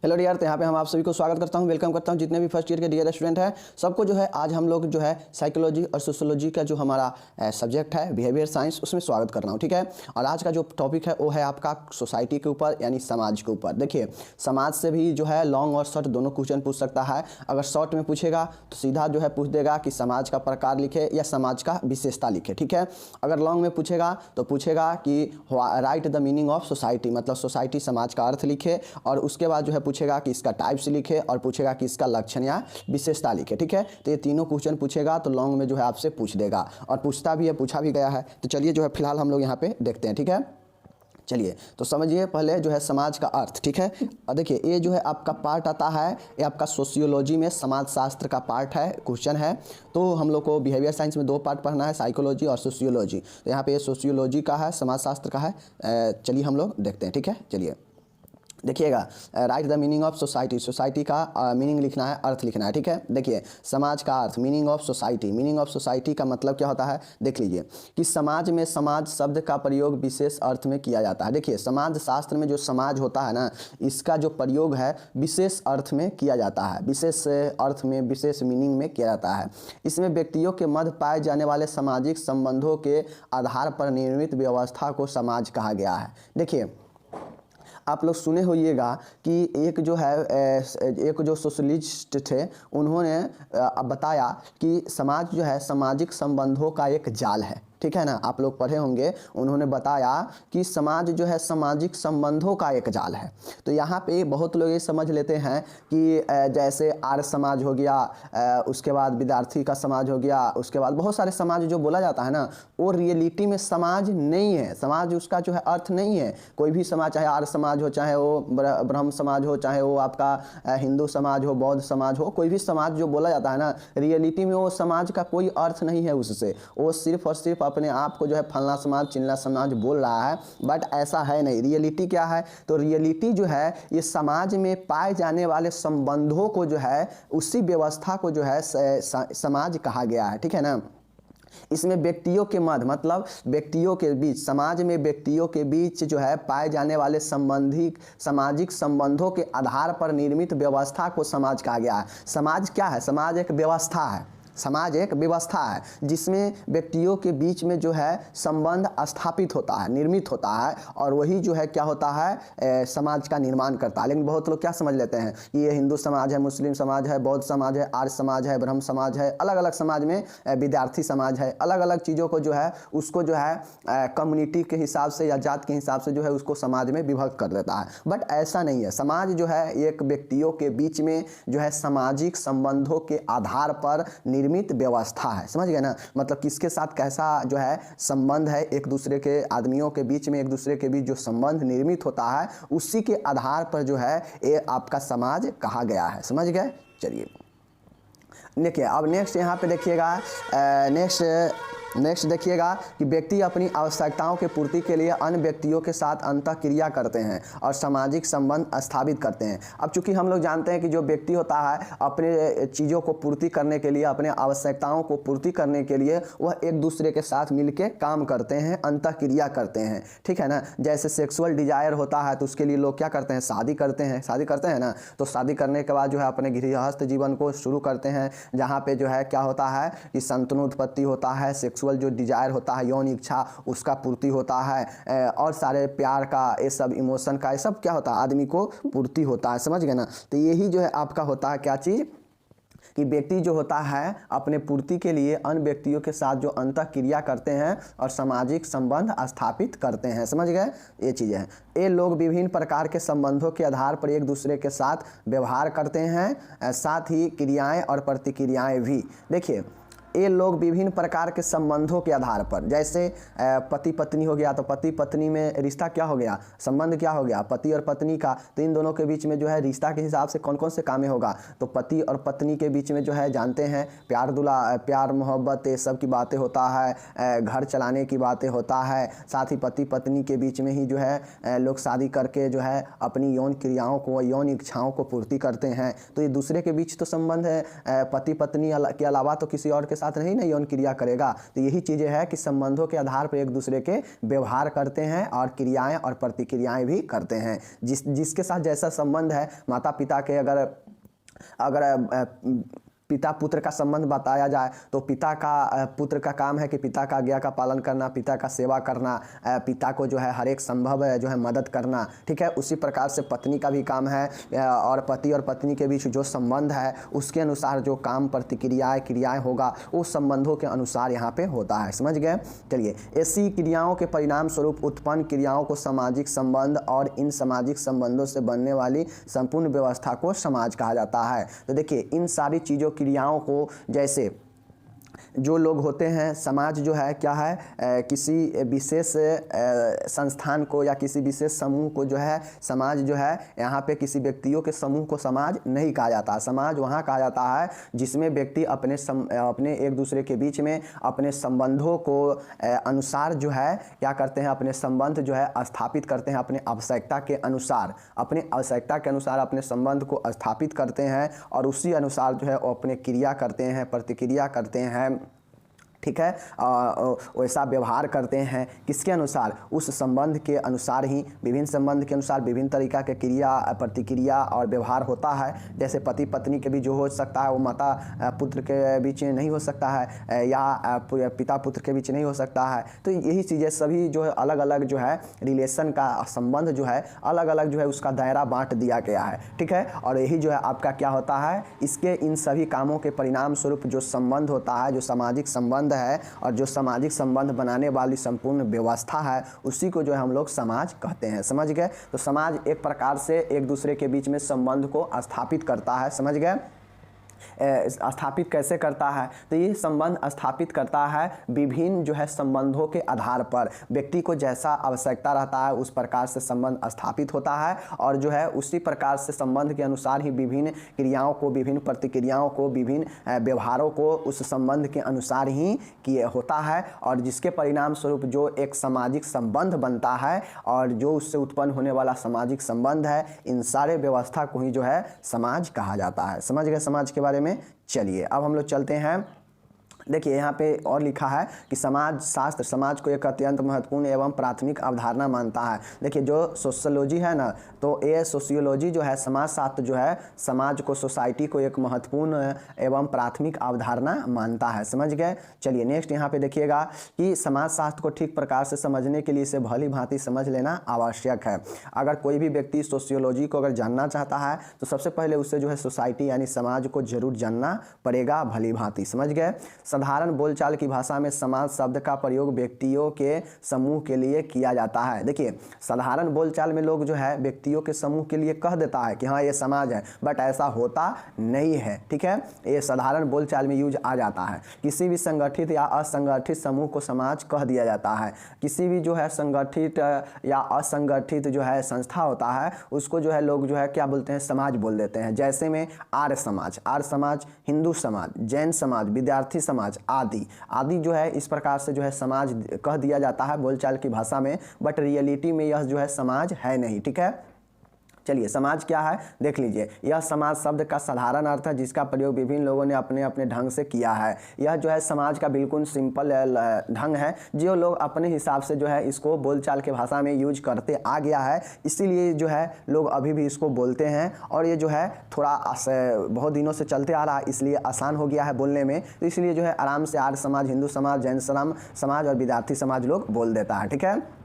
Hello dear, तो यहाँ पे हम आप सभी को स्वागत करता हूँ, वेलकम करता हूँ जितने भी फर्स्ट ईयर के डियर स्टूडेंट हैं सबको जो है आज हम लोग जो है साइकोलॉजी और सोशियोलॉजी का जो हमारा सब्जेक्ट है बिहेवियर साइंस उसमें स्वागत कर रहा हूँ। ठीक है, और आज का जो टॉपिक है वो है आपका सोसाइटी के ऊपर यानी समाज के ऊपर। देखिए, समाज से भी जो है लॉन्ग और शॉर्ट दोनों क्वेश्चन पूछ सकता है। अगर शॉर्ट में पूछेगा तो सीधा जो है पूछ देगा कि समाज का प्रकार लिखे या समाज का विशेषता लिखे। ठीक है, अगर लॉन्ग में पूछेगा तो पूछेगा कि right the meaning of society, मतलब सोसाइटी समाज का अर्थ लिखे, और उसके बाद जो है पूछेगा कि इसका टाइप्स लिखे और पूछेगा कि इसका लक्षण या विशेषता लिखे। ठीक है, तो ये तीनों क्वेश्चन पूछेगा तो लॉन्ग में जो है आपसे पूछ देगा, और पूछता भी है, पूछा भी गया है। तो चलिए जो है फिलहाल हम लोग यहाँ पे देखते हैं। ठीक है, चलिए तो समझिए पहले जो है समाज का अर्थ। ठीक है, और देखिए ये जो है आपका पार्ट आता है, ये आपका सोशियोलॉजी में समाज शास्त्र का पार्ट है, क्वेश्चन है। तो हम लोग को बिहेवियर साइंस में दो पार्ट पढ़ना है, साइकोलॉजी और सोशियोलॉजी। तो यहाँ पे ये सोशियोलॉजी का है, समाज शास्त्र का है। चलिए हम लोग देखते हैं। ठीक है, चलिए देखिएगा, right the meaning of society, society का मीनिंग लिखना है, अर्थ लिखना है। ठीक है, देखिए समाज का अर्थ, meaning of society, meaning of society का मतलब क्या होता है, देख लीजिए कि समाज में समाज शब्द का प्रयोग विशेष अर्थ में किया जाता है। देखिए समाज शास्त्र में जो समाज होता है ना, इसका जो प्रयोग है विशेष अर्थ में किया जाता है, विशेष अर्थ में, विशेष मीनिंग में किया जाता है। इसमें व्यक्तियों के मध्य पाए जाने वाले सामाजिक संबंधों के आधार पर निर्मित व्यवस्था को समाज कहा गया है। देखिए आप लोग सुने होइएगा कि एक जो सोशलिस्ट थे, उन्होंने बताया कि समाज जो है सामाजिक संबंधों का एक जाल है। ठीक है ना, आप लोग पढ़े होंगे, उन्होंने बताया कि समाज जो है सामाजिक संबंधों का एक जाल है। तो यहाँ पे बहुत लोग ये समझ लेते हैं कि जैसे आर्य समाज हो गया, उसके बाद विद्यार्थी का समाज हो गया, उसके बाद बहुत सारे समाज जो बोला जाता है ना, वो रियलिटी में समाज नहीं है। समाज उसका जो है अर्थ नहीं है। कोई भी समाज, चाहे आर्य समाज हो, चाहे वो ब्रह्म समाज हो, चाहे वो आपका हिंदू समाज हो, बौद्ध समाज हो, कोई भी समाज जो बोला जाता है ना, रियलिटी में वो समाज का कोई अर्थ नहीं है उससे। वो सिर्फ और सिर्फ अपने आप को जो है फलना समाज, चिल्ला समाज बोल रहा है, बट ऐसा है नहीं। रियलिटी क्या है, तो रियलिटी जो है ये समाज में पाए जाने वाले संबंधों को जो है, उसी व्यवस्था को जो है समाज कहा गया है। ठीक है ना, इसमें व्यक्तियों के मध्य, मतलब व्यक्तियों के बीच, समाज में व्यक्तियों के बीच जो है पाए जाने वाले सामाजिक संबंधों के आधार पर निर्मित व्यवस्था को समाज कहा गया है। समाज क्या है, समाज एक व्यवस्था है, समाज एक व्यवस्था है जिसमें व्यक्तियों के बीच में जो है संबंध स्थापित होता है, निर्मित होता है, और वही जो है क्या होता है, समाज का निर्माण करता है। लेकिन बहुत लोग क्या समझ लेते हैं कि ये हिंदू समाज है, मुस्लिम समाज है, बौद्ध समाज है, आर्य समाज है, ब्रह्म समाज है, अलग अलग समाज में विद्यार्थी समाज है, अलग अलग चीज़ों को जो है उसको जो है कम्युनिटी के हिसाब से या जात के हिसाब से जो है उसको समाज में विभक्त कर देता है। बट ऐसा नहीं है। समाज जो है एक व्यक्तियों के बीच में जो है सामाजिक संबंधों के आधार पर निर्मित व्यवस्था है। समझ गए ना, मतलब किसके साथ कैसा जो है संबंध है, एक दूसरे के आदमियों के बीच में एक दूसरे के बीच जो संबंध निर्मित होता है, उसी के आधार पर जो है ये आपका समाज कहा गया है। समझ गए, चलिए देखिए अब नेक्स्ट यहाँ पे देखिएगा, नेक्स्ट देखिएगा कि व्यक्ति अपनी आवश्यकताओं के पूर्ति के लिए अन्य व्यक्तियों के साथ अंतःक्रिया करते हैं और सामाजिक संबंध स्थापित करते हैं। अब चूंकि हम लोग जानते हैं कि जो व्यक्ति होता है अपने चीज़ों को पूर्ति करने के लिए, अपने आवश्यकताओं को पूर्ति करने के लिए वह एक दूसरे के साथ मिलकर काम करते हैं, अंतःक्रिया करते हैं। ठीक है ना, जैसे सेक्सुअल डिजायर होता है तो उसके लिए लोग क्या करते हैं, शादी करते हैं, शादी करते हैं ना। तो शादी करने के बाद जो है अपने गृहस्थ जीवन को शुरू करते हैं, जहाँ पे जो है क्या होता है कि संतानोत्पत्ति होता है, सेक्सुअल जो डिजायर होता है, यौन इच्छा, उसका पूर्ति होता है, और सारे प्यार का, ये सब इमोशन का, ये सब क्या होता है, आदमी को पूर्ति होता है। समझ गए ना, तो यही जो है आपका होता है क्या चीज़, कि व्यक्ति जो होता है अपने पूर्ति के लिए अन्य व्यक्तियों के साथ जो अंतःक्रिया करते हैं और सामाजिक संबंध स्थापित करते हैं। समझ गए, ये चीज़ें हैं। ये लोग विभिन्न प्रकार के संबंधों के आधार पर एक दूसरे के साथ व्यवहार करते हैं, साथ ही क्रियाएं और प्रतिक्रियाएं भी। देखिए ये लोग विभिन्न प्रकार के संबंधों के आधार पर, जैसे पति पत्नी हो गया तो पति पत्नी में रिश्ता क्या हो गया, संबंध क्या हो गया, पति और पत्नी का। तो इन दोनों के बीच में जो है रिश्ता के हिसाब से कौन कौन से कामें होगा, तो पति और पत्नी के बीच में जो है जानते हैं प्यार मोहब्बत ये सब की बातें होता है, घर चलाने की बातें होता है। साथ ही पति पत्नी के बीच में ही जो है लोग शादी करके जो है अपनी यौन क्रियाओं को, यौन इच्छाओं को पूर्ति करते हैं। तो ये दूसरे के बीच तो संबंध है, पति पत्नी के अलावा तो किसी और के साथ नहीं ना यौन क्रिया करेगा। तो यही चीज़ें हैं कि संबंधों के आधार पर एक दूसरे के व्यवहार करते हैं और क्रियाएं और प्रतिक्रियाएं भी करते हैं। जिसके साथ जैसा संबंध है, माता पिता के अगर पिता पुत्र का संबंध बताया जाए तो पिता का पुत्र का काम है कि पिता का आज्ञा का पालन करना, पिता का सेवा करना, पिता को जो है हर एक संभव जो है मदद करना, ठीक है। उसी प्रकार से पत्नी का भी काम है और पति और पत्नी के बीच जो संबंध है उसके अनुसार जो काम प्रतिक्रियाएं क्रियाएं होगा उस संबंधों के अनुसार यहाँ पे होता है। समझ गए। चलिए, ऐसी क्रियाओं के परिणाम स्वरूप उत्पन्न क्रियाओं को सामाजिक संबंध और इन सामाजिक संबंधों से बनने वाली संपूर्ण व्यवस्था को समाज कहा जाता है। तो देखिए, इन सारी चीज़ों क्रियाओं को, जैसे जो लोग होते हैं, समाज जो है क्या है, किसी विशेष संस्थान को या किसी विशेष समूह को जो है समाज जो है, यहाँ पे किसी व्यक्तियों के समूह को समाज नहीं कहा जाता। समाज वहाँ कहा जाता है जिसमें व्यक्ति अपने एक दूसरे के बीच में अपने संबंधों को अनुसार जो है क्या करते हैं, अपने संबंध जो है स्थापित करते हैं, अपने आवश्यकता के अनुसार अपने संबंध को स्थापित करते हैं और उसी अनुसार जो है वो अपने क्रिया करते हैं, प्रतिक्रिया करते हैं, ठीक है, वैसा व्यवहार करते हैं। किसके अनुसार? उस संबंध के अनुसार ही, विभिन्न संबंध के अनुसार विभिन्न तरीका के क्रिया प्रतिक्रिया और व्यवहार होता है। जैसे पति पत्नी के बीच जो हो सकता है वो माता पुत्र के बीच में नहीं हो सकता है या पिता पुत्र के बीच नहीं हो सकता है। तो यही चीज़ें सभी जो है अलग अलग जो है रिलेशन का संबंध जो है अलग अलग जो है उसका दायरा बांट दिया गया है, ठीक है। और यही जो है आपका क्या होता है, इसके इन सभी कामों के परिणाम स्वरूप जो संबंध होता है, जो सामाजिक संबंध है और जो सामाजिक संबंध बनाने वाली संपूर्ण व्यवस्था है, उसी को जो है हम लोग समाज कहते हैं। समझ गए। तो समाज एक प्रकार से एक दूसरे के बीच में संबंध को स्थापित करता है। समझ गए। स्थापित कैसे करता है? तो ये संबंध स्थापित करता है विभिन्न जो है संबंधों के आधार पर। व्यक्ति को जैसा आवश्यकता रहता है उस प्रकार से संबंध स्थापित होता है और जो है उसी प्रकार से संबंध के अनुसार ही विभिन्न क्रियाओं को, विभिन्न प्रतिक्रियाओं को, विभिन्न व्यवहारों को उस संबंध के अनुसार ही किए होता है और जिसके परिणाम स्वरूप जो एक सामाजिक संबंध बनता है और जो उससे उत्पन्न होने वाला सामाजिक संबंध है, इन सारे व्यवस्था को ही जो है समाज कहा जाता है। समझ गए समाज के बारे में। चलिए अब हम लोग चलते हैं। देखिए यहाँ पे और लिखा है कि समाज शास्त्र समाज को एक अत्यंत महत्वपूर्ण एवं प्राथमिक अवधारणा मानता है। देखिए जो सोशियोलॉजी है ना, तो ये सोशियोलॉजी जो है समाज शास्त्र जो है समाज को, सोसाइटी को एक महत्वपूर्ण एवं प्राथमिक अवधारणा मानता है। समझ गए। चलिए नेक्स्ट यहाँ पे देखिएगा कि समाज शास्त्र को ठीक प्रकार से समझने के लिए इसे भली भांति समझ लेना आवश्यक है। अगर कोई भी व्यक्ति सोशियोलॉजी को अगर जानना चाहता है तो सबसे पहले उसे जो है सोसाइटी यानी समाज को जरूर जानना पड़ेगा भली भांति। समझ गए। साधारण बोलचाल की भाषा में समाज शब्द का प्रयोग व्यक्तियों के समूह के लिए किया जाता है। देखिए साधारण बोलचाल में लोग जो है व्यक्तियों के समूह के लिए कह देता है कि हाँ ये समाज है, बट ऐसा होता नहीं है, ठीक है। ये साधारण बोलचाल में यूज आ जाता है। किसी भी संगठित या असंगठित समूह को समाज कह दिया जाता है। किसी भी जो है संगठित या असंगठित जो है संस्था होता है उसको जो है लोग जो है क्या बोलते हैं, समाज बोल देते हैं। जैसे में आर्य समाज, हिंदू समाज, जैन समाज, विद्यार्थी समाज आदि जो है इस प्रकार से जो है समाज कह दिया जाता है बोलचाल की भाषा में, बट रियलिटी में यह जो है समाज है नहीं, ठीक है। चलिए समाज क्या है देख लीजिए। यह समाज शब्द का साधारण अर्थ है जिसका प्रयोग विभिन्न लोगों ने अपने अपने ढंग से किया है। यह जो है समाज का बिल्कुल सिंपल ढंग है जो लोग अपने हिसाब से जो है इसको बोलचाल के भाषा में यूज करते आ गया है, इसीलिए जो है लोग अभी भी इसको बोलते हैं और ये जो है थोड़ा बहुत दिनों से चलते आ रहा है इसलिए आसान हो गया है बोलने में। तो इसलिए जो है आराम से आर्य समाज, हिंदू समाज, जैन समाज और विद्यार्थी समाज लोग बोल देता है, ठीक है।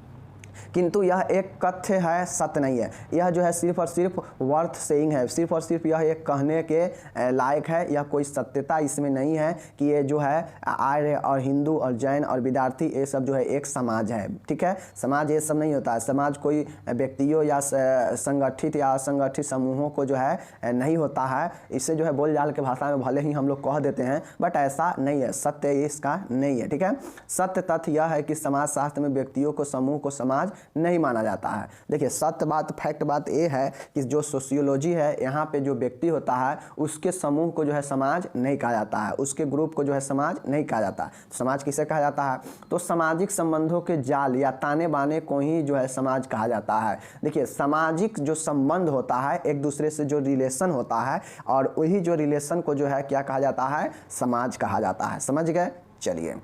किंतु यह एक कथ्य है, सत्य नहीं है। यह जो है सिर्फ और सिर्फ वर्थ सेइंग है, सिर्फ और सिर्फ यह एक कहने के लायक है। यह कोई सत्यता इसमें नहीं है कि ये जो है आर्य और हिंदू और जैन और विद्यार्थी ये सब जो है एक समाज है, ठीक है। समाज ये सब नहीं होता है। समाज कोई व्यक्तियों या संगठित या असंगठित समूहों को जो है नहीं होता है। इससे जो है बोलचाल के भाषा में भले ही हम लोग कह देते हैं बट ऐसा नहीं है, सत्य इसका नहीं है, ठीक है। सत्य तथ्य यह है कि समाज शास्त्र में व्यक्तियों को समूह को समाज समाज नहीं माना जाता है। देखिए सत्य बात, फैक्ट बात ये है कि जो सोशियोलॉजी है यहाँ पे जो व्यक्ति होता है उसके समूह को जो है समाज नहीं कहा जाता है, उसके ग्रुप को जो है समाज नहीं कहा जाता। समाज किसे कहा जाता है? तो सामाजिक संबंधों के जाल या ताने बाने को ही जो है समाज कहा जाता है। देखिए सामाजिक जो संबंध होता है, एक दूसरे से जो रिलेशन होता है, और वही जो रिलेशन को जो है क्या कहा जाता है? समाज कहा जाता है। समझ गए? चलिए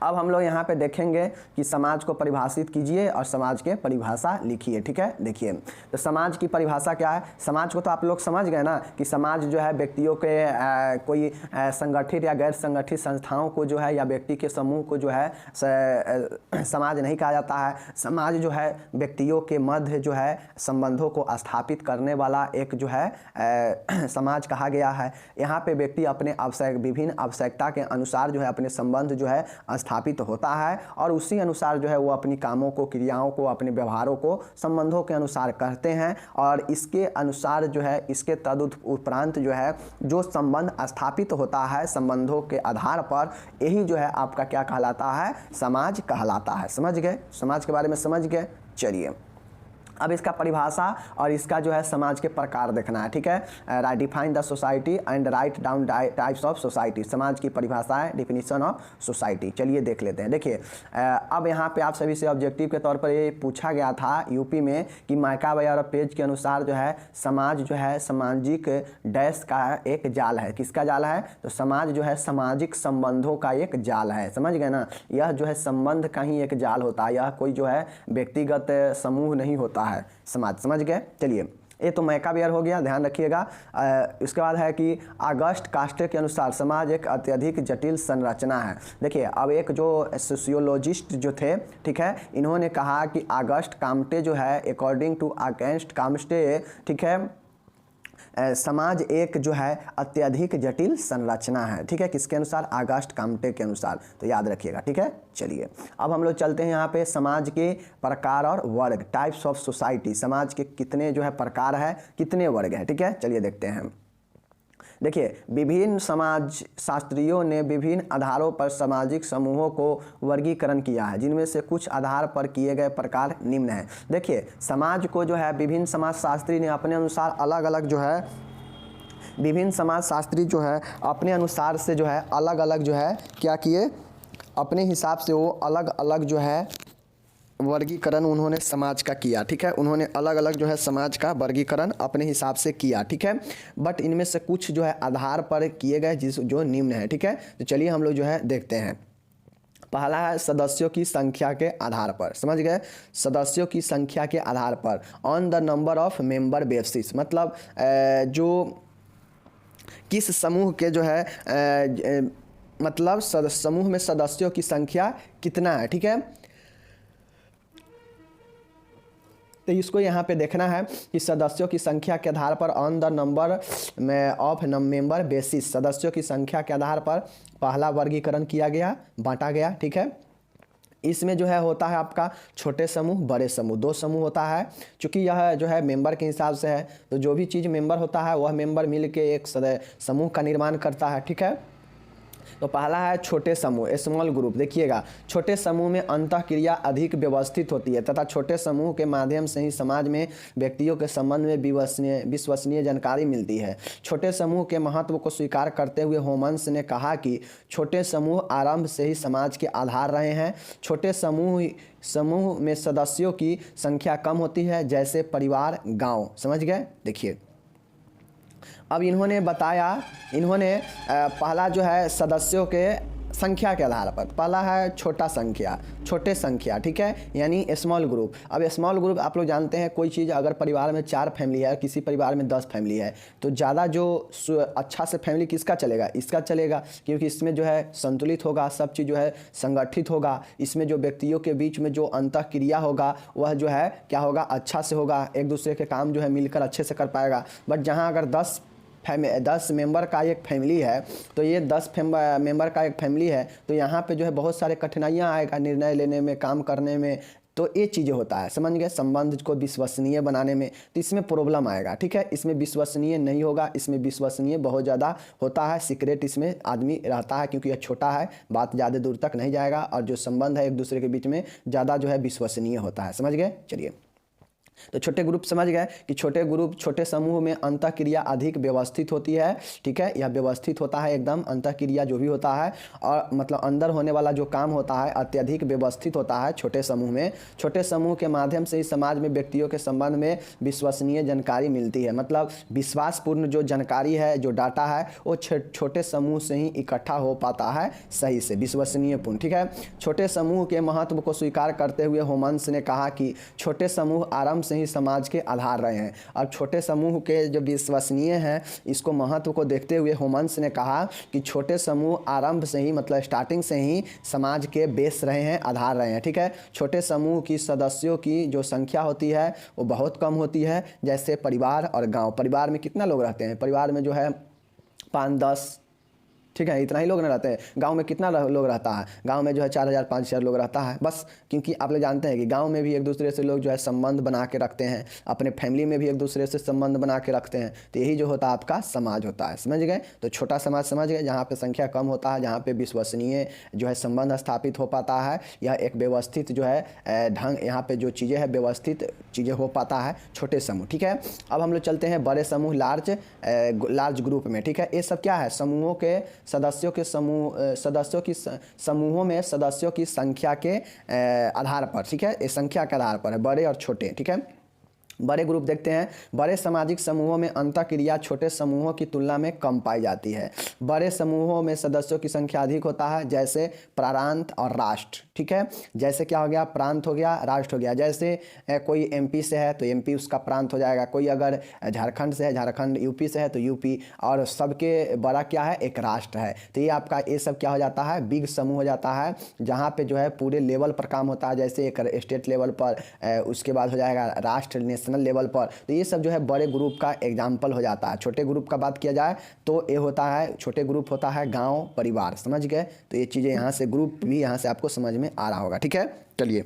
अब हम लोग यहाँ पे देखेंगे कि समाज को परिभाषित कीजिए और समाज के परिभाषा लिखिए। ठीक है, देखिए तो समाज की परिभाषा क्या है? समाज को तो आप लोग समझ गए ना कि समाज जो है व्यक्तियों के कोई संगठित या गैर संगठित संस्थाओं को जो है या व्यक्ति के समूह को जो है समाज नहीं कहा जाता है। समाज जो है व्यक्तियों के मध्य जो है संबंधों को स्थापित करने वाला एक जो है समाज कहा गया है। यहाँ पे व्यक्ति अपने विभिन्न आवश्यकता के अनुसार जो है अपने संबंध जो है स्थापित होता है और उसी अनुसार जो है वो अपनी कामों को, क्रियाओं को, अपने व्यवहारों को संबंधों के अनुसार करते हैं। और इसके अनुसार जो है इसके तदुपरांत जो है जो संबंध स्थापित होता है संबंधों के आधार पर, यही जो है आपका क्या कहलाता है? समाज कहलाता है। समझ गए? समाज के बारे में समझ गए? चलिए अब इसका परिभाषा और इसका जो है समाज के प्रकार देखना है। ठीक है, define the society and write down types of society. समाज की परिभाषा है, डिफिनीशन ऑफ सोसाइटी। चलिए देख लेते हैं। देखिए अब यहाँ पे आप सभी से ऑब्जेक्टिव के तौर पर ये पूछा गया था यूपी में कि मैकावे और पेज के अनुसार जो है समाज जो है सामाजिक डैश का एक जाल है। किसका जाल है? तो समाज जो है सामाजिक संबंधों का एक जाल है। समझ गए ना? यह जो है संबंध का ही एक जाल होता है, यह कोई जो है व्यक्तिगत समूह नहीं होता है समाज। समझ गए? चलिए ये तो मैकावेयर हो गया, ध्यान रखिएगा। इसके बाद है कि अगस्ट कास्टे के अनुसार समाज एक अत्यधिक जटिल संरचना है। देखिए अब एक जो सोशियोलॉजिस्ट जो थे, ठीक है, इन्होंने कहा कि अगस्ट काम्टे जो है अकॉर्डिंग टू अगस्ट काम्टे, ठीक है, समाज एक जो है अत्यधिक जटिल संरचना है। ठीक है, किसके अनुसार? अगस्ट काम्टे के अनुसार, तो याद रखिएगा। ठीक है, चलिए अब हम लोग चलते हैं यहाँ पे समाज के प्रकार और वर्ग, टाइप्स ऑफ सोसाइटी। समाज के कितने जो है प्रकार है, कितने वर्ग है? ठीक है, चलिए देखते हैं। देखिए विभिन्न समाज शास्त्रियों ने विभिन्न आधारों पर सामाजिक समूहों को वर्गीकरण किया है, जिनमें से कुछ आधार पर किए गए प्रकार निम्न हैं। देखिए समाज को जो है विभिन्न समाज शास्त्री ने अपने अनुसार अलग अलग जो है, विभिन्न समाज शास्त्री जो है अपने अनुसार से जो है अलग अलग जो है क्या किए, अपने हिसाब से वो अलग अलग जो है वर्गीकरण उन्होंने समाज का किया। ठीक है, उन्होंने अलग अलग जो है समाज का वर्गीकरण अपने हिसाब से किया। ठीक है, बट इनमें से कुछ जो है आधार पर किए गए जो निम्न है। ठीक है, तो चलिए हम लोग जो है देखते हैं। पहला है सदस्यों की संख्या के आधार पर। समझ गए? सदस्यों की संख्या के आधार पर, on the number of member basis, मतलब जो किस समूह के जो है मतलब समूह में सदस्यों की संख्या कितना है। ठीक है, तो इसको यहाँ पे देखना है कि सदस्यों की संख्या के आधार पर on the number of member basis, सदस्यों की संख्या के आधार पर पहला वर्गीकरण किया गया, बांटा गया। ठीक है, इसमें जो है होता है आपका छोटे समूह, बड़े समूह, दो समूह होता है। चूँकि यह जो है मेंबर के हिसाब से है, तो जो भी चीज़ मेंबर होता है वह मेंबर मिल के एक समूह का निर्माण करता है। ठीक है, तो पहला है छोटे समूह, स्मॉल ग्रुप। देखिएगा छोटे समूह में अंतःक्रिया अधिक व्यवस्थित होती है तथा छोटे समूह के माध्यम से ही समाज में व्यक्तियों के संबंध में विश्वसनीय जानकारी मिलती है। छोटे समूह के महत्व को स्वीकार करते हुए होमन्स ने कहा कि छोटे समूह आरंभ से ही समाज के आधार रहे हैं। छोटे समूह में सदस्यों की संख्या कम होती है, जैसे परिवार, गाँव। समझ गए? देखिए अब इन्होंने बताया, इन्होंने पहला जो है सदस्यों के संख्या के आधार पर, पहला है छोटे संख्या। ठीक है, यानी स्मॉल ग्रुप। अब स्मॉल ग्रुप आप लोग जानते हैं, कोई चीज़ अगर परिवार में 4 फैमिली है, किसी परिवार में 10 फैमिली है, तो ज़्यादा जो अच्छा से फैमिली किसका चलेगा? इसका चलेगा, क्योंकि इसमें जो है संतुलित होगा, सब चीज़ जो है संगठित होगा। इसमें जो व्यक्तियों के बीच में जो अंतःक्रिया होगा वह जो है क्या होगा? अच्छा से होगा, एक दूसरे के काम जो है मिलकर अच्छे से कर पाएगा। बट जहाँ अगर 10 मेंबर का एक फैमिली है, तो ये 10 मेंबर का एक फैमिली है, तो यहाँ पे जो है बहुत सारे कठिनाइयाँ आएगा निर्णय लेने में, काम करने में, तो ये चीज़ें होता है, समझ गए। संबंध को विश्वसनीय बनाने में तो इसमें प्रॉब्लम आएगा, ठीक है। इसमें विश्वसनीय नहीं होगा, इसमें विश्वसनीय बहुत ज़्यादा होता है, सीक्रेट इसमें आदमी रहता है क्योंकि यह छोटा है, बात ज़्यादा दूर तक नहीं जाएगा और जो संबंध है एक दूसरे के बीच में ज़्यादा जो है विश्वसनीय होता है, समझ गए। चलिए, तो छोटे ग्रुप समझ गए कि छोटे ग्रुप छोटे समूह में अंतःक्रिया अधिक व्यवस्थित होती है, ठीक है। यह व्यवस्थित होता है एकदम, अंतःक्रिया जो भी होता है और मतलब अंदर होने वाला जो काम होता है अत्यधिक व्यवस्थित होता है छोटे समूह में। छोटे समूह के माध्यम से ही समाज में व्यक्तियों के संबंध में विश्वसनीय जानकारी मिलती है, मतलब विश्वासपूर्ण जो जानकारी है, जो डाटा है वो छोटे समूह से ही इकट्ठा हो पाता है सही से, विश्वसनीयपूर्ण, ठीक है। छोटे समूह के महत्व को स्वीकार करते हुए होमन्स ने कहा कि छोटे समूह आरंभ से ही समाज के आधार रहे हैं। अब छोटे समूह के जो विश्वसनीय हैं, इसको महत्व को देखते हुए होमन्स ने कहा कि छोटे समूह आरंभ से ही मतलब स्टार्टिंग से ही समाज के बेस रहे हैं, आधार रहे हैं, ठीक है। छोटे समूह की सदस्यों की जो संख्या होती है वो बहुत कम होती है, जैसे परिवार और गांव। परिवार में कितना लोग रहते हैं, परिवार में जो है 5-10, ठीक है, इतना ही लोग न रहते हैं। गांव में कितना लोग रहता है, गांव में जो है 4000-5000 लोग रहता है बस, क्योंकि आप लोग जानते हैं कि गांव में भी एक दूसरे से लोग जो है संबंध बना के रखते हैं, अपने फैमिली में भी एक दूसरे से संबंध बना के रखते हैं। तो यही जो होता है आपका समाज होता है, समझ गए। तो छोटा समाज समझ गए, जहाँ पे संख्या कम होता है, जहाँ पे विश्वसनीय जो है संबंध स्थापित हो पाता है, यह एक व्यवस्थित जो है ढंग, यहाँ पे जो चीज़ें हैं व्यवस्थित चीज़ें हो पाता है छोटे समूह, ठीक है। अब हम लोग चलते हैं बड़े समूह, लार्ज ग्रुप में, ठीक है। ये सब क्या है, समूहों के सदस्यों के समूहों में सदस्यों की संख्या के आधार पर, ठीक है, ये संख्या के आधार पर है, बड़े और छोटे, ठीक है। बड़े ग्रुप देखते हैं। बड़े सामाजिक समूहों में अंतःक्रिया छोटे समूहों की तुलना में कम पाई जाती है। बड़े समूहों में सदस्यों की संख्या अधिक होता है, जैसे प्रांत और राष्ट्र, ठीक है। जैसे क्या हो गया, प्रांत हो गया, राष्ट्र हो गया। जैसे कोई एमपी से है तो एमपी उसका प्रांत हो जाएगा, कोई अगर झारखंड से है, झारखंड, यूपी से है तो यूपी, और सबके बड़ा क्या है, एक राष्ट्र है। तो ये आपका ये सब क्या हो जाता है, बिग समूह हो जाता है, जहाँ पे जो है पूरे लेवल पर काम होता है, जैसे एक स्टेट लेवल पर, उसके बाद हो जाएगा राष्ट्र, नेशनल लेवल पर। तो ये सब जो है बड़े ग्रुप का एग्जाम्पल हो जाता है। छोटे ग्रुप का बात किया जाए तो ये होता है, छोटे ग्रुप होता है गांव, परिवार, समझ गए। तो ये चीज़ें यहाँ से ग्रुप भी यहाँ से आपको समझ में आ रहा होगा, ठीक है। चलिए,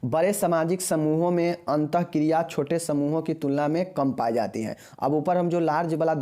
बड़े सामाजिक समूहों में अंतःक्रिया छोटे समूहों की तुलना में कम पाई जाती है। अब ऊपर हम जो लार्ज वाला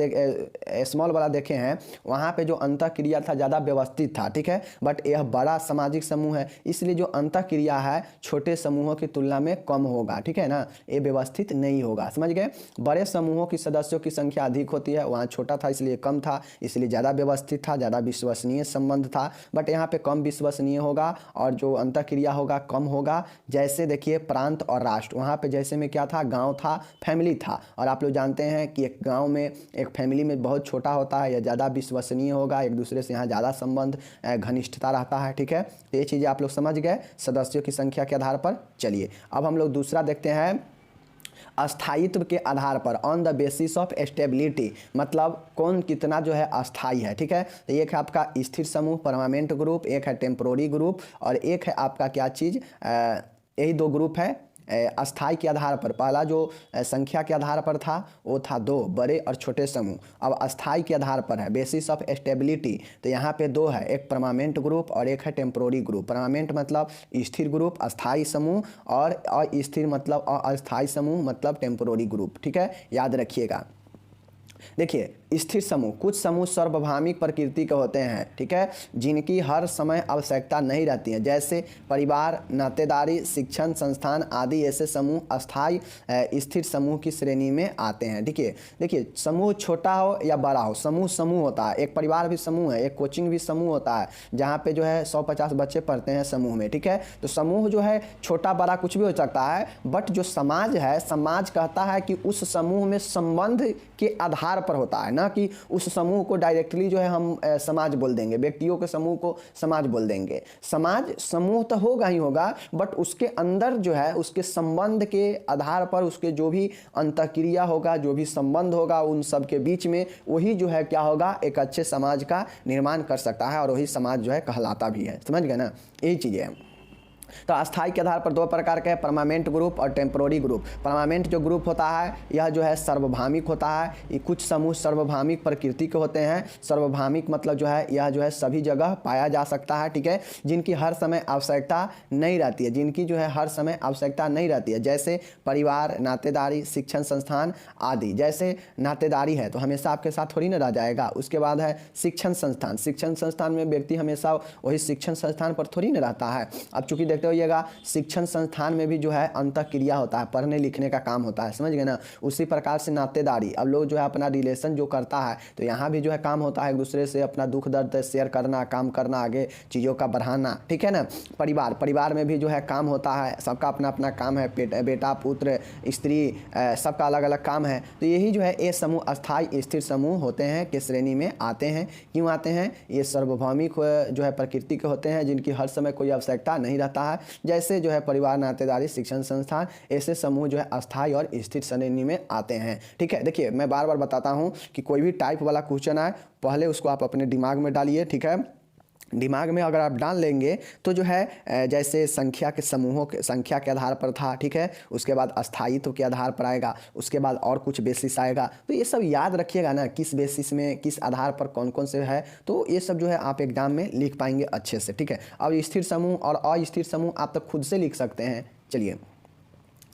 स्मॉल वाला देखे हैं, वहाँ पे जो अंतःक्रिया था ज़्यादा व्यवस्थित था, ठीक है। बट यह बड़ा सामाजिक समूह है, इसलिए जो अंतःक्रिया है छोटे समूहों की तुलना में कम होगा, ठीक है ना, ये व्यवस्थित नहीं होगा, समझ गए। बड़े समूहों की सदस्यों की संख्या अधिक होती है, वहाँ छोटा था इसलिए कम था, इसलिए ज़्यादा व्यवस्थित था, ज़्यादा विश्वसनीय संबंध था। बट यहाँ पे कम विश्वसनीय होगा और जो अंतःक्रिया होगा कम होगा। जैसे देखिए प्रांत और राष्ट्र, वहाँ पे जैसे में क्या था, गांव था, फैमिली था, और आप लोग जानते हैं कि एक गांव में एक फैमिली में बहुत छोटा होता है, या ज़्यादा विश्वसनीय होगा, एक दूसरे से यहाँ ज़्यादा संबंध घनिष्ठता रहता है, ठीक है। तो ये चीज़ें आप लोग समझ गए सदस्यों की संख्या के आधार पर। चलिए, अब हम लोग दूसरा देखते हैं, अस्थायित्व के आधार पर, on the basis of stability, मतलब कौन कितना जो है अस्थाई है, ठीक है। तो एक है आपका स्थिर समूह, परमानेंट ग्रुप, एक है टेम्पोररी ग्रुप, और एक है आपका क्या चीज़, यही दो ग्रुप है अस्थाई के आधार पर। पहला जो संख्या के आधार पर था वो था 2 बड़े और छोटे समूह। अब अस्थाई के आधार पर है, बेसिस ऑफ स्टेबिलिटी, तो यहाँ पे 2 है, एक परमानेंट ग्रुप और एक है टेम्पोररी ग्रुप। परमानेंट मतलब स्थिर ग्रुप, अस्थाई समूह, और अस्थिर मतलब अस्थाई समूह मतलब टेम्पोररी ग्रुप, ठीक है, याद रखिएगा। देखिए, स्थिर समूह, कुछ समूह सार्वभौमिक प्रकृति के होते हैं, ठीक है, जिनकी हर समय आवश्यकता नहीं रहती है, जैसे परिवार, नातेदारी, शिक्षण संस्थान आदि। ऐसे समूह अस्थाई स्थिर समूह की श्रेणी में आते हैं। देखिए समूह छोटा हो या बड़ा हो, समूह होता है। एक परिवार भी समूह है, एक कोचिंग भी समूह होता है, जहाँ पे जो है 150 बच्चे पढ़ते हैं समूह में, ठीक है। तो समूह जो है छोटा बड़ा कुछ भी हो सकता है, बट जो समाज है, समाज कहता है कि उस समूह में संबंध के आधार पर होता है, ना कि उस समूह को डायरेक्टली जो है हम समाज बोल देंगे, व्यक्तियों के समूह को समाज बोल देंगे। समाज समूह तो होगा ही होगा, बट उसके अंदर जो है उसके संबंध के आधार पर उसके जो भी अंतःक्रिया होगा, जो भी संबंध होगा, उन सब के बीच में वही जो है क्या होगा, एक अच्छे समाज का निर्माण कर सकता है, और वही समाज जो है कहलाता भी है, समझ गए ना, यही चीज़ें हैं। तो अस्थाई के आधार पर दो प्रकार के हैं, परमानेंट ग्रुप और टेम्पोररी ग्रुप। परमानेंट जो ग्रुप होता है यह जो है सार्वभौमिक होता है। ये कुछ समूह सार्वभौमिक प्रकृति के होते हैं। सार्वभौमिक मतलब जो है यह जो है सभी जगह पाया जा सकता है, ठीक है, जिनकी हर समय आवश्यकता नहीं रहती है, जिनकी जो है हर समय आवश्यकता नहीं रहती है, जैसे परिवार, नातेदारी, शिक्षण संस्थान आदि। जैसे नातेदारी है तो हमेशा आपके साथ थोड़ी ना रह जाएगा। उसके बाद है शिक्षण संस्थान। शिक्षण संस्थान में व्यक्ति हमेशा वही शिक्षण संस्थान पर थोड़ी ना रहता है। अब चूंकि देखते होइएगा शिक्षण संस्थान में भी जो है अंतःक्रिया होता है, पढ़ने लिखने का काम होता है, समझ गए ना। उसी प्रकार से नातेदारी, अब लोग जो है अपना रिलेशन जो करता है तो यहाँ भी जो है काम होता है एक दूसरे से अपना दुख दर्द शेयर करना, काम करना, आगे चीज़ों का बढ़ाना, ठीक है ना। परिवार, परिवार में भी जो है काम होता है, सबका अपना अपना काम है, बेटा पुत्र स्त्री सबका अलग अलग काम है। तो यही जो है ये समूह अस्थाई स्थिर समूह होते हैं किस श्रेणी में आते हैं। क्यों आते हैं? ये सार्वभौमिक जो है प्रकृति के होते हैं, जिनकी हर समय कोई आवश्यकता नहीं रहता है, जैसे जो है परिवार, नातेदारी, शिक्षण संस्थान। ऐसे समूह जो है अस्थाई और स्थिर श्रेणी में आते हैं, ठीक है। देखिए मैं बार बार बताता हूँ कि कोई भी टाइप वाला क्वेश्चन आए पहले उसको आप अपने दिमाग में डालिए, ठीक है। दिमाग में अगर आप डाल लेंगे तो जो है जैसे संख्या के समूहों के संख्या के आधार पर था, ठीक है, उसके बाद अस्थायित्व के आधार पर आएगा, उसके बाद और कुछ बेसिस आएगा। तो ये सब याद रखिएगा ना, किस बेसिस में किस आधार पर कौन कौन से है, तो ये सब जो है आप एग्जाम में लिख पाएंगे अच्छे से, ठीक है। अब स्थिर समूह और अस्थिर समूह आप तो खुद से लिख सकते हैं। चलिए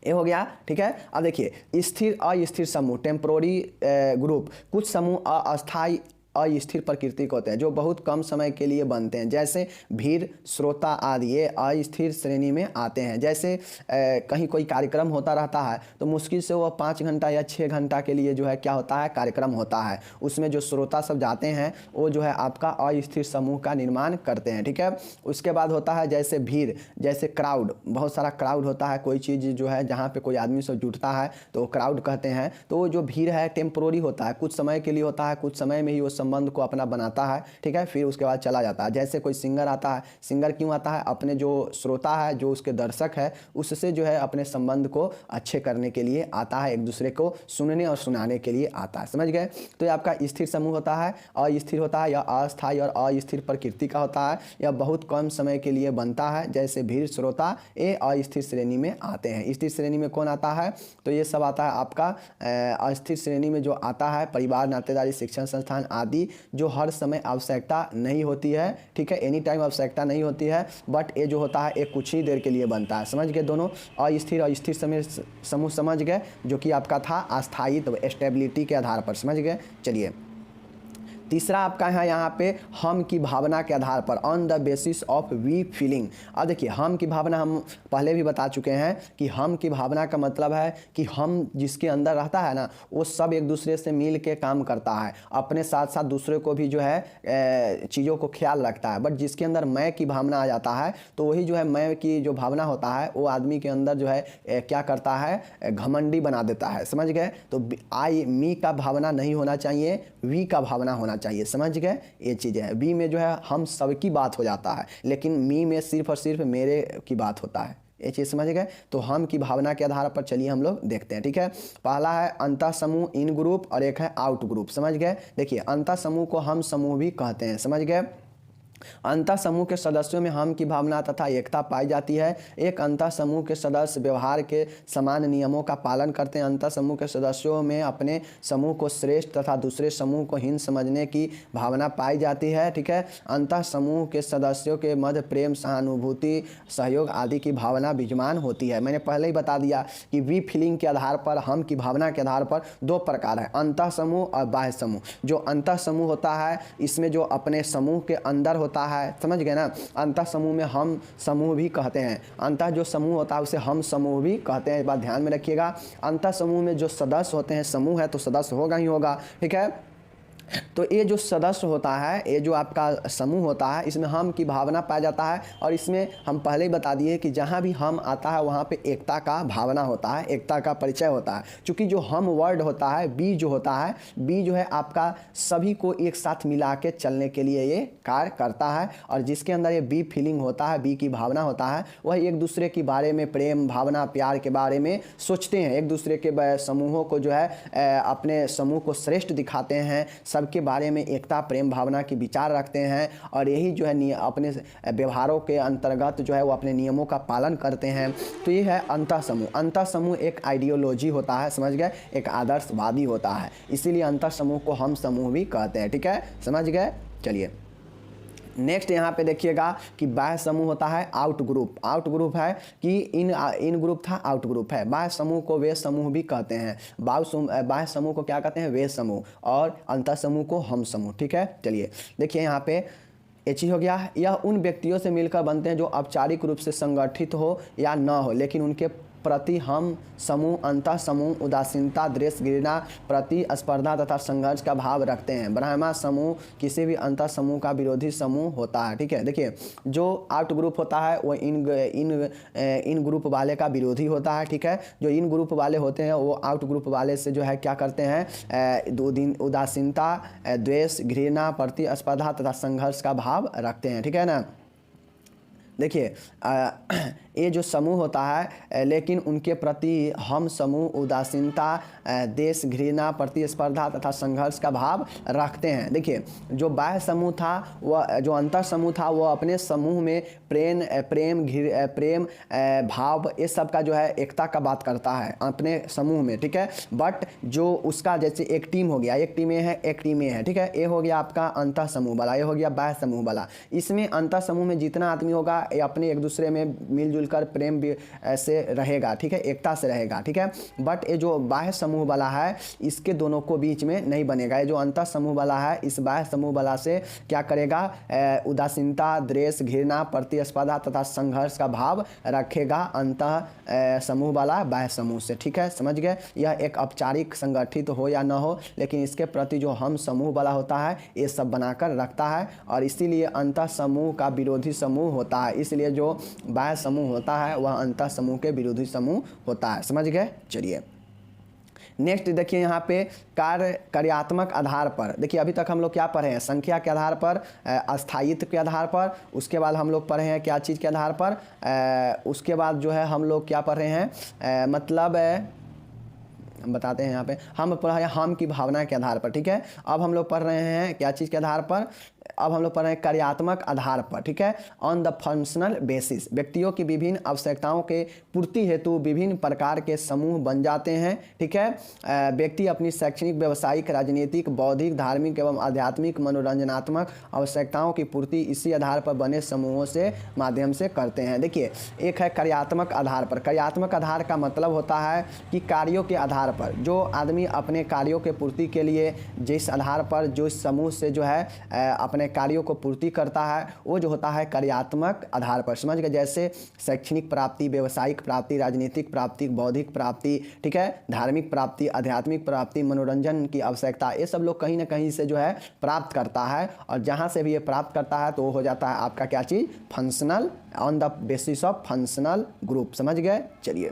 ये हो गया, ठीक है। अब देखिए स्थिर अस्थिर समूह टेम्पोररी ग्रुप, कुछ समूह अस्थाई अस्थिर प्रकृति के होते हैं जो बहुत कम समय के लिए बनते हैं, जैसे भीड़, श्रोता आदि, ये अस्थिर श्रेणी में आते हैं। जैसे कहीं कोई कार्यक्रम होता रहता है तो मुश्किल से वो 5 घंटा या 6 घंटा के लिए जो है क्या होता है, कार्यक्रम होता है, उसमें जो श्रोता सब जाते हैं वो जो है आपका अस्थिर समूह का निर्माण करते हैं, ठीक है। उसके बाद होता है जैसे भीड़, जैसे क्राउड, बहुत सारा क्राउड होता है, कोई चीज़ जो है जहाँ पे कोई आदमी सब जुटता है तो वो क्राउड कहते हैं। तो वो जो भीड़ है टेम्पोररी होता है, कुछ समय के लिए होता है, कुछ समय में ही वो संबंध को अपना बनाता है, ठीक है, फिर उसके बाद चला जाता है। जैसे कोई सिंगर आता है, सिंगर क्यों आता है, अपने जो श्रोता है, जो उसके दर्शक है, उससे जो है अपने संबंध को अच्छे करने के लिए आता है, एक दूसरे को सुनने और सुनाने के लिए आता है, समझ गए। तो ये आपका स्थिर समूह होता है। अस्थिर होता है या अस्थाई और अस्थिर प्रकृति का होता है, यह बहुत कम समय के लिए बनता है, जैसे भीड़, श्रोता, ये अस्थिर श्रेणी में आते हैं। स्थिर श्रेणी में कौन आता है, तो ये सब आता है आपका अस्थिर श्रेणी में जो आता है परिवार, नातेदारी, शिक्षण संस्थान आदि, जो हर समय आवश्यकता नहीं होती है, ठीक है, एनी टाइम आवश्यकता नहीं होती है, बट ये जो होता है एक कुछ ही देर के लिए बनता है, समझ गए। दोनों अस्थिर और स्थिर समूह समझ गए, जो कि आपका था अस्थायित्व, स्टेबिलिटी के आधार पर, समझ गए। चलिए तीसरा आपका है यहाँ पे हम की भावना के आधार पर, on the basis of we feeling. अब देखिए हम की भावना हम पहले भी बता चुके हैं कि हम की भावना का मतलब है कि हम जिसके अंदर रहता है ना वो सब एक दूसरे से मिल के काम करता है, अपने साथ साथ दूसरे को भी जो है चीज़ों को ख्याल रखता है। बट जिसके अंदर मैं की भावना आ जाता है तो वही जो है मैं की जो भावना होता है वो आदमी के अंदर जो है क्या करता है, घमंडी बना देता है, समझ गए। तो आई मी का भावना नहीं होना चाहिए, वी का भावना होना चाहिए, समझ गए। ये चीज़ है। बी में जो है हम सबकी बात हो जाता है, लेकिन मी में सिर्फ और सिर्फ मेरे की बात होता है, ये चीज़ समझ गए। तो हम की भावना के आधार पर चलिए हम लोग देखते हैं, ठीक है। पहला है अंतः समूह इन ग्रुप और एक है आउट ग्रुप, समझ गए। देखिए अंतः समूह को हम समूह भी कहते हैं, समझ गए। अंतः समूह के सदस्यों में हम की भावना तथा एकता पाई जाती है। एक अंतः समूह के सदस्य व्यवहार के समान नियमों का पालन करते हैं। अंतः समूह के सदस्यों में अपने समूह को श्रेष्ठ तथा दूसरे समूह को हीन समझने की भावना पाई जाती है, ठीक है। अंतः समूह के सदस्यों के मध्य प्रेम, सहानुभूति, सहयोग आदि की भावना विद्यमान होती है। मैंने पहले ही बता दिया कि वी फीलिंग के आधार पर, हम की भावना के आधार पर दो प्रकार है, अंतः समूह और बाह्य समूह। जो अंतः समूह होता है इसमें जो अपने समूह के अंदर होता है, समझ गए ना। अंतः समूह में हम समूह भी कहते हैं, अंतः जो समूह होता है उसे हम समूह भी कहते हैं, इस बात ध्यान में रखिएगा। अंतः समूह में जो सदस्य होते हैं, समूह है तो सदस्य होगा ही होगा, ठीक है। तो ये जो सदस्य होता है, ये जो आपका समूह होता है, इसमें हम की भावना पाया जाता है। और इसमें हम पहले ही बता दिए कि जहाँ भी हम आता है वहाँ पे एकता का भावना होता है, एकता का परिचय होता है। क्योंकि जो हम वर्ड होता है, बी जो होता है, बी जो है आपका सभी को एक साथ मिला के चलने के लिए ये कार्य करता है। और जिसके अंदर ये बी फीलिंग होता है, बी की भावना होता है, वह एक दूसरे के बारे में प्रेम भावना, प्यार के बारे में सोचते हैं, एक दूसरे के समूहों को जो है अपने समूह को श्रेष्ठ दिखाते हैं, सबके बारे में एकता प्रेम भावना की विचार रखते हैं और यही जो है अपने व्यवहारों के अंतर्गत जो है वो अपने नियमों का पालन करते हैं। तो ये है अंतः समूह। अंतः समूह एक आइडियोलॉजी होता है, समझ गए, एक आदर्शवादी होता है, इसीलिए अंतः समूह को हम समूह भी कहते हैं। ठीक है, समझ गए। चलिए नेक्स्ट यहाँ पे देखिएगा कि बाह्य समूह होता है आउट ग्रुप। आउट ग्रुप है कि इन ग्रुप था, आउट ग्रुप है। बाह्य समूह को वे समूह भी कहते हैं। बाह्य समूह को क्या कहते हैं? वे समूह। और अंतः समूह को हम समूह। ठीक है, चलिए देखिए यहाँ पे एच हो गया। यह उन व्यक्तियों से मिलकर बनते हैं जो औपचारिक रूप से संगठित हो या न हो, लेकिन उनके प्रति हम समूह अंतः समूह उदासीनता द्वेष घृणा प्रतिस्पर्धा तथा संघर्ष का भाव रखते हैं। ब्रह्मा समूह किसी भी अंतः समूह का विरोधी समूह होता है। ठीक है, देखिए जो आउट ग्रुप होता है वो इन ग्रुप वाले का विरोधी होता है। ठीक है, जो इन ग्रुप वाले होते हैं वो आउट ग्रुप वाले से जो है क्या करते हैं? उदासीनता द्वेष घृणा प्रतिस्पर्धा तथा संघर्ष का भाव रखते हैं। ठीक है ना। देखिए ये जो समूह होता है लेकिन उनके प्रति हम समूह उदासीनता देश घृणा प्रतिस्पर्धा तथा संघर्ष का भाव रखते हैं। देखिए जो बाह्य समूह था वह, जो अंतर समूह था वो अपने समूह में प्रेम भाव ये सब का जो है एकता का बात करता है अपने समूह में। ठीक है, बट जो उसका जैसे एक टीम हो गया, एक टीम ए है एक टीम ए है। ठीक है, ये हो गया आपका अंतर समूह वाला, ये हो गया बाह्य समूह वाला। इसमें अंतर समूह में जितना आदमी होगा ये अपने एक दूसरे में मिलजुल कर प्रेम से रहेगा। ठीक है, एकता से रहेगा। ठीक है, बट ये जो बाह्य समूह वाला है इसके दोनों को बीच में नहीं बनेगा। ये जो अंतर समूह वाला है इस बाह्य समूह वाला से क्या करेगा? उदासीनता द्वेष घृणा प्रतिस्पर्धा तथा संघर्ष का भाव रखेगा अंतः समूह वाला बाह्य समूह से। ठीक है, समझ गए। यह एक औपचारिक संगठित हो या न हो, लेकिन इसके प्रति जो हम समूह वाला होता है ये सब बनाकर रखता है और इसीलिए अंतः समूह का विरोधी समूह होता है। इसलिए जो बाह्य समूह होता है वह अंतः समूह के विरोधी समूह होता है। समझ गए। चलिए नेक्स्ट देखिए यहाँ पे कार्यात्मक आधार पर। देखिए अभी तक हम लोग क्या पढ़े हैं? संख्या के आधार पर, अस्थायित्व के आधार पर, उसके बाद हम लोग पढ़े हैं क्या चीज़ के आधार पर, उसके बाद जो है हम लोग क्या पढ़ रहे हैं? मतलब हम बताते हैं यहाँ पे हम पढ़ रहे हैं हम की भावना के आधार पर। ठीक है, अब हम लोग पढ़ रहे हैं क्या चीज़ के आधार पर? अब हम लोग पढ़ रहे हैं कार्यात्मक आधार पर। ठीक है, ऑन द फंक्शनल बेसिस। व्यक्तियों की विभिन्न आवश्यकताओं के पूर्ति हेतु विभिन्न प्रकार के समूह बन जाते हैं। ठीक है, व्यक्ति अपनी शैक्षणिक व्यावसायिक राजनीतिक बौद्धिक धार्मिक एवं आध्यात्मिक मनोरंजनात्मक आवश्यकताओं की पूर्ति इसी आधार पर बने समूहों से माध्यम से करते हैं। देखिए एक है कार्यात्मक आधार पर। कार्यात्मक आधार का मतलब होता है कि कार्यों के आधार पर जो आदमी अपने कार्यों के पूर्ति के लिए जिस आधार पर जो समूह से जो है अपने कार्यों को पूर्ति करता है वो जो होता है कार्यात्मक आधार पर। समझ गए। जैसे शैक्षणिक प्राप्ति, व्यवसायिक प्राप्ति, राजनीतिक प्राप्ति, बौद्धिक प्राप्ति, ठीक है, धार्मिक प्राप्ति, आध्यात्मिक प्राप्ति, मनोरंजन की आवश्यकता, ये सब लोग कहीं ना कहीं से जो है प्राप्त करता है और जहाँ से भी ये प्राप्त करता है तो वो हो जाता है आपका क्या चीज़? Functional, on the basis of functional group. समझ गए। चलिए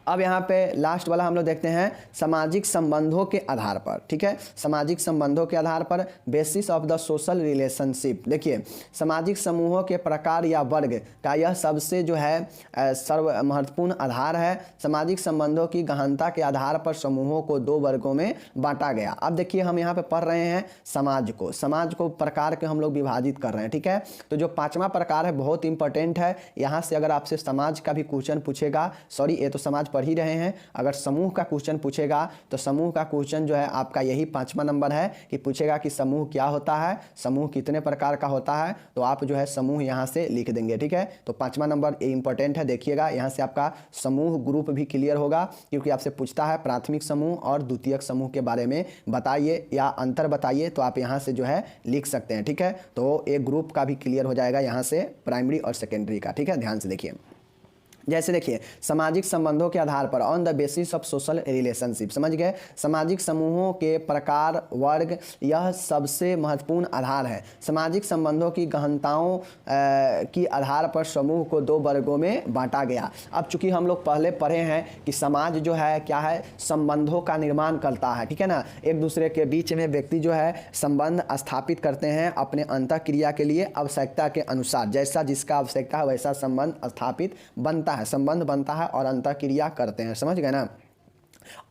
अब यहाँ पे लास्ट वाला हम लोग देखते हैं सामाजिक संबंधों के आधार पर। ठीक है, सामाजिक संबंधों के आधार पर, basis of the social relationship. देखिए सामाजिक समूहों के प्रकार या वर्ग का यह सबसे जो है सर्व महत्वपूर्ण आधार है। सामाजिक संबंधों की गहनता के आधार पर समूहों को दो वर्गों में बांटा गया। अब देखिए हम यहाँ पे पढ़ रहे हैं समाज को प्रकार के हम लोग विभाजित कर रहे हैं। ठीक है, तो जो पांचवा प्रकार है बहुत इंपॉर्टेंट है। यहाँ से अगर आपसे समाज का भी क्वेश्चन पूछेगा, सॉरी ये तो समाज पढ़ ही रहे हैं, अगर समूह का क्वेश्चन पूछेगा तो समूह का क्वेश्चन जो है आपका यही 5वां नंबर है कि पूछेगा कि समूह क्या होता है, समूह कितने प्रकार का होता है, तो आप जो है समूह यहाँ से लिख देंगे। ठीक है, तो 5वां नंबर ये इंपॉर्टेंट है, देखिएगा यहाँ से आपका समूह ग्रुप भी क्लियर होगा क्योंकि आपसे पूछता है प्राथमिक समूह और द्वितीयक समूह के बारे में बताइए या अंतर बताइए, तो आप यहाँ से जो है लिख सकते हैं। ठीक है, तो एक ग्रुप का भी क्लियर हो जाएगा यहाँ से, प्राइमरी और सेकेंडरी का। ठीक है, ध्यान से देखिए। जैसे देखिए सामाजिक संबंधों के आधार पर, on the basis of social relationship. समझ गए। सामाजिक समूहों के प्रकार वर्ग यह सबसे महत्वपूर्ण आधार है। सामाजिक संबंधों की गहनताओं की आधार पर समूह को दो वर्गों में बांटा गया। अब चूंकि हम लोग पहले पढ़े हैं कि समाज जो है क्या है, संबंधों का निर्माण करता है। ठीक है ना, एक दूसरे के बीच में व्यक्ति जो है संबंध स्थापित करते हैं अपने अंतःक्रिया के लिए आवश्यकता के अनुसार, जैसा जिसका आवश्यकता है वैसा संबंध स्थापित बनता है, संबंध बनता है और अंतःक्रिया करते हैं। समझ गए ना।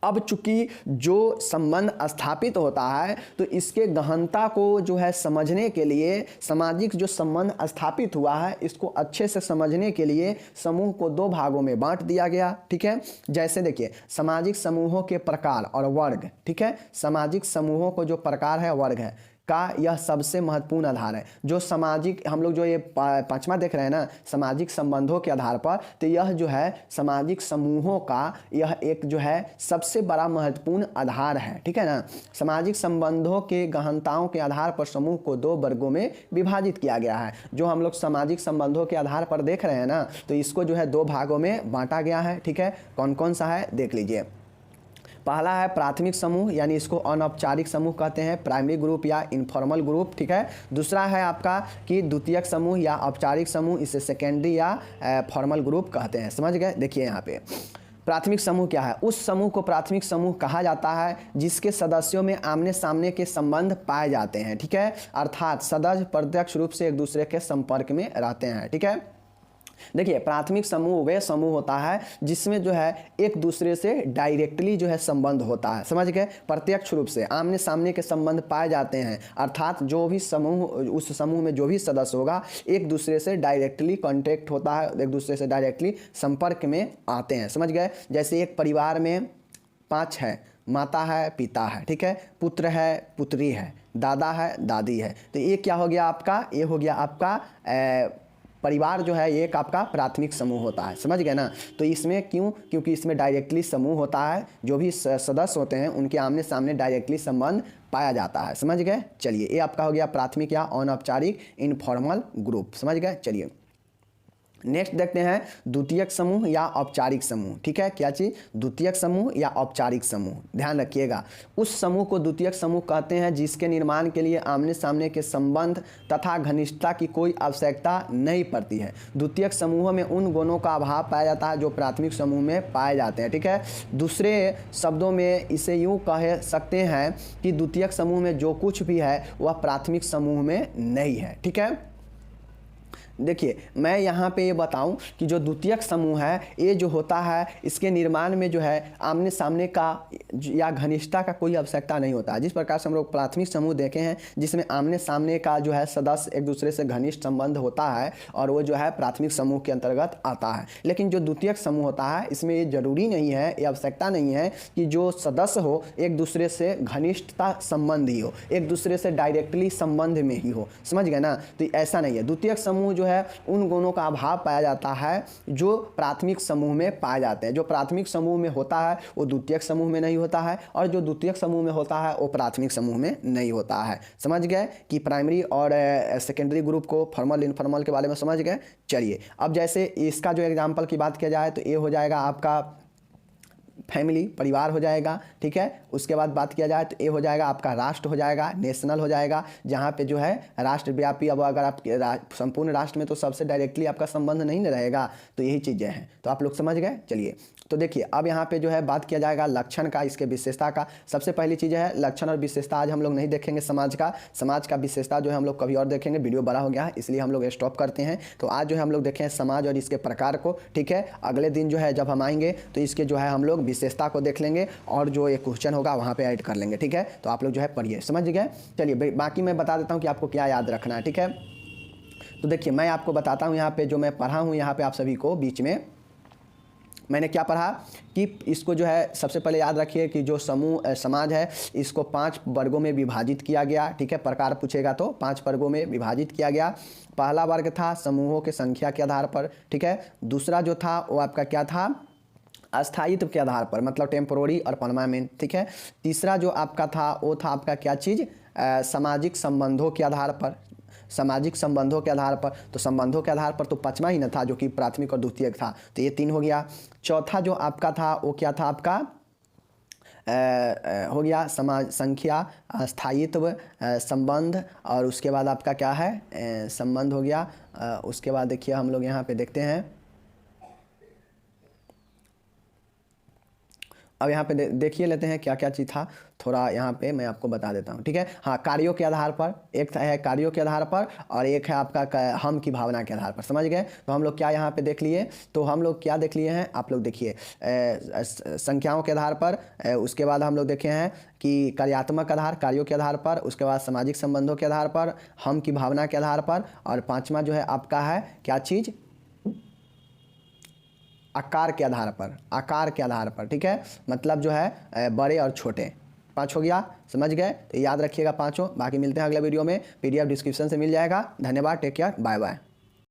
अब चूंकि जो संबंध स्थापित होता है तो इसके गहनता को जो है समझने के लिए, सामाजिक जो संबंध स्थापित हुआ है इसको अच्छे से समझने के लिए समूह को दो भागों में बांट दिया गया। ठीक है, जैसे देखिए सामाजिक समूहों के प्रकार और वर्ग। ठीक है, सामाजिक समूहों को जो प्रकार है, वर्ग है का यह सबसे महत्वपूर्ण आधार है। जो सामाजिक हम लोग जो ये पांचवा देख रहे हैं ना, सामाजिक संबंधों के आधार पर, तो यह जो है सामाजिक समूहों का यह एक जो है सबसे बड़ा महत्वपूर्ण आधार है। ठीक है ना, सामाजिक संबंधों के गहनताओं के आधार पर समूह को दो वर्गों में विभाजित किया गया है। जो हम लोग सामाजिक संबंधों के आधार पर देख रहे हैं ना, तो इसको जो है दो भागों में बांटा गया है। ठीक है, कौन कौन सा है देख लीजिए। पहला है प्राथमिक समूह, यानी इसको अनौपचारिक समूह कहते हैं, प्राइमरी ग्रुप या इनफॉर्मल ग्रुप। ठीक है, दूसरा है आपका कि द्वितीयक समूह या औपचारिक समूह, इसे सेकेंडरी या फॉर्मल ग्रुप कहते हैं। समझ गए। देखिए यहाँ पे प्राथमिक समूह क्या है। उस समूह को प्राथमिक समूह कहा जाता है जिसके सदस्यों में आमने सामने के संबंध पाए जाते हैं। ठीक है, अर्थात सदस्य प्रत्यक्ष रूप से एक दूसरे के संपर्क में रहते हैं। ठीक है, देखिए प्राथमिक समूह वे समूह होता है जिसमें जो है एक दूसरे से डायरेक्टली जो है संबंध होता है। समझ गए, प्रत्यक्ष रूप से आमने सामने के संबंध पाए जाते हैं, अर्थात जो भी समूह, उस समूह में जो भी सदस्य होगा एक दूसरे से डायरेक्टली कांटेक्ट होता है, एक दूसरे से डायरेक्टली संपर्क में आते हैं। समझ गए, जैसे एक परिवार में 5 है, माता है, पिता है, ठीक है, पुत्र है, पुत्री है, दादा है, दादी है, तो ये क्या हो गया आपका, ये हो गया आपका परिवार जो है, ये एक आपका प्राथमिक समूह होता है। समझ गए ना। तो इसमें क्योंकि इसमें डायरेक्टली समूह होता है, जो भी सदस्य होते हैं उनके आमने सामने डायरेक्टली संबंध पाया जाता है। समझ गए। चलिए, ये आपका हो गया प्राथमिक या अनौपचारिक इनफॉर्मल ग्रुप। समझ गए। चलिए नेक्स्ट देखते हैं द्वितीयक समूह या औपचारिक समूह। ठीक है, क्या चीज़, द्वितीयक समूह या औपचारिक समूह। ध्यान रखिएगा, उस समूह को द्वितीयक समूह कहते हैं जिसके निर्माण के लिए आमने सामने के संबंध तथा घनिष्ठता की कोई आवश्यकता नहीं पड़ती है। द्वितीयक समूहों में उन गुणों का अभाव पाया जाता है जो प्राथमिक समूह में पाए जाते हैं। ठीक है, दूसरे शब्दों में इसे यूँ कह सकते हैं कि द्वितीयक समूह में जो कुछ भी है वह प्राथमिक समूह में नहीं है। ठीक है, देखिए मैं यहाँ पे ये बताऊँ कि जो द्वितीयक समूह है ये जो होता है इसके निर्माण में जो है आमने सामने का या घनिष्ठता का कोई आवश्यकता नहीं होता है। जिस प्रकार से हम लोग प्राथमिक समूह देखे हैं जिसमें आमने सामने का जो है सदस्य एक दूसरे से घनिष्ठ संबंध होता है और वो जो है प्राथमिक समूह के अंतर्गत आता है। लेकिन जो द्वितीयक समूह होता है इसमें ये जरूरी नहीं है, ये आवश्यकता नहीं है कि जो सदस्य हो एक दूसरे से घनिष्ठता संबंध ही हो, एक दूसरे से डायरेक्टली संबंध में ही हो। समझ गए ना। तो ऐसा नहीं है। द्वितीयक समूह जो है उन गुणों का अभाव पाया जाता है जो प्राथमिक समूह में पाए जाते हैं। जो प्राथमिक समूह में होता है वो द्वितीयक समूह में नहीं होता है, और जो द्वितीयक समूह में होता है वो प्राथमिक समूह में नहीं होता है। समझ गए कि प्राइमरी और सेकेंडरी ग्रुप को, फॉर्मल इनफॉर्मल के बारे में समझ गए। चलिए अब जैसे इसका जो एग्जाम्पल की बात किया जाए तो ये हो जाएगा आपका फैमिली, परिवार हो जाएगा। ठीक है, उसके बाद बात किया जाए तो ये हो जाएगा आपका राष्ट्र हो जाएगा, नेशनल हो जाएगा, जहाँ पे जो है राष्ट्रव्यापी। अब अगर आप संपूर्ण राष्ट्र में तो सबसे डायरेक्टली आपका संबंध नहीं रहेगा, तो यही चीज़ें हैं। तो आप लोग समझ गए। चलिए तो देखिए अब यहाँ पे जो है बात किया जाएगा लक्षण का, इसके विशेषता का। सबसे पहली चीज़ है लक्षण और विशेषता। आज हम लोग नहीं देखेंगे समाज का विशेषता जो है हम लोग कभी और देखेंगे, वीडियो बड़ा हो गया है इसलिए हम लोग स्टॉप करते हैं। तो आज जो है हम लोग देखें समाज और इसके प्रकार को। ठीक है, अगले दिन जो है जब हम आएंगे तो इसके जो है हम लोग विशेषता को देख लेंगे और जो एक क्वेश्चन होगा वहाँ पे ऐड कर लेंगे। ठीक है, तो आप लोग जो है पढ़िए। समझ गए। चलिए बाकी मैं बता देता हूँ कि आपको क्या याद रखना है। ठीक है, तो देखिए मैं आपको बताता हूँ यहाँ पे जो मैं पढ़ा हूँ, यहाँ पे आप सभी को बीच में मैंने क्या पढ़ा कि इसको जो है सबसे पहले याद रखिए कि जो समाज है इसको 5 वर्गों में विभाजित किया गया। ठीक है, प्रकार पूछेगा तो 5 वर्गों में विभाजित किया गया। पहला वर्ग था समूहों के संख्या के आधार पर। ठीक है, दूसरा जो था वो आपका क्या था, अस्थायित्व के आधार पर, मतलब टेम्पोररी और परमानेंट। ठीक है, तीसरा जो आपका था वो था आपका क्या चीज़, सामाजिक संबंधों के आधार पर, सामाजिक संबंधों के आधार पर। तो संबंधों के आधार पर तो 5वां ही न था जो कि प्राथमिक और द्वितीयक था, तो ये 3 हो गया। चौथा जो आपका था वो क्या था आपका हो गया समाज संख्या, स्थायित्व, संबंध, और उसके बाद आपका क्या है संबंध हो गया। उसके बाद देखिए हम लोग यहाँ पे देखते हैं अब यहाँ पे देखिए लेते हैं क्या क्या चीज़ था, थोड़ा यहाँ पे मैं आपको बता देता हूँ, ठीक है। हाँ, कार्यों के आधार पर, एक है कार्यों के आधार पर और एक है आपका हम की भावना के आधार पर, समझ गए। तो हम लोग क्या यहाँ पे देख लिए, तो हम लोग क्या देख लिए हैं, आप लोग देखिए संख्याओं के आधार पर, उसके बाद हम लोग देखे हैं कि कार्यात्मक आधार कार्यों के आधार पर, उसके बाद सामाजिक संबंधों के आधार पर, हम की भावना के आधार पर, और पाँचवा जो है आपका है क्या चीज़, आकार के आधार पर, आकार के आधार पर, ठीक है। मतलब जो है बड़े और छोटे, 5 हो गया, समझ गए। तो याद रखिएगा पाँचों। बाकी मिलते हैं अगले वीडियो में, PDF डिस्क्रिप्शन से मिल जाएगा। धन्यवाद, टेक केयर, बाय बाय।